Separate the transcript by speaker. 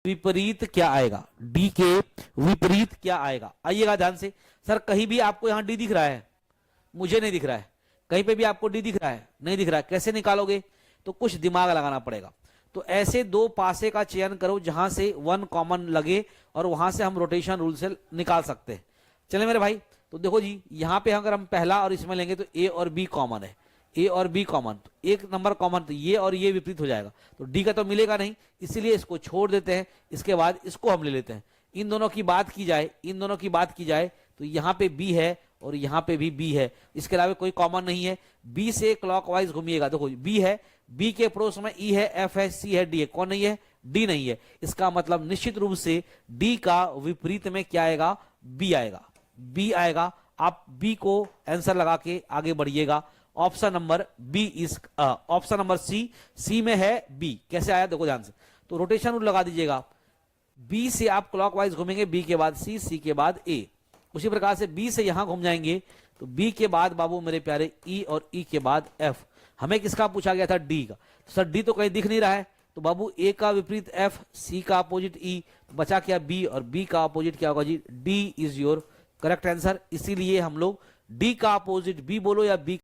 Speaker 1: विपरीत क्या आएगा, डी के विपरीत क्या आएगा। आइएगा ध्यान से। सर कहीं भी आपको यहां डी दिख रहा है? मुझे नहीं दिख रहा है। कहीं पे भी आपको डी दिख रहा है? नहीं दिख रहा है। कैसे निकालोगे? तो कुछ दिमाग लगाना पड़ेगा। तो ऐसे दो पासे का चयन करो जहां से वन कॉमन लगे और वहां से हम रोटेशन रूल से निकाल सकते हैं। चले मेरे भाई, तो देखो जी यहां पे अगर हम पहला और इसमें लेंगे तो ए और बी कॉमन है, ए और बी कॉमन, तो एक नंबर कॉमन, तो ये और ये विपरीत हो जाएगा, तो डी का तो मिलेगा नहीं, इसीलिए इसको छोड़ देते हैं। इसके बाद इसको हम ले लेते हैं। इन दोनों की बात की जाए, इन दोनों की बात की जाए तो यहाँ पे बी है और यहाँ पे भी बी है, इसके अलावा कोई कॉमन नहीं है। बी से क्लॉकवाइज घूमिएगा, देखो बी है, बी के पड़ोस में ई है, एफ है, सी है, डी है। कौन नहीं है? डी नहीं है। इसका मतलब निश्चित रूप से डी का विपरीत में क्या आएगा? बी आएगा, बी आएगा। आप बी को आंसर लगा के आगे बढ़िएगा। Option number B is option number C, C में है बी। कैसे आया देखो ध्यान से। तो रोटेशन रूल लगा दीजिएगा। बी से आप क्लॉकवाइज घूमेंगे, बी के बाद सी, सी के बाद ए। उसी प्रकार से बी से यहां घूम जाएंगे तो बी के बाद बाबू मेरे प्यारे ई, और ई के बाद एफ। हमें किसका पूछा गया था? डी का। तो सर डी तो कहीं दिख नहीं रहा है, तो बाबू ए का विपरीत एफ, सी का अपोजिट ई, बचा क्या? बी, और बी का अपोजिट क्या होगा जी? D is your correct answer. इसीलिए हम लोग डी का अपोजिट बी बोलो या बी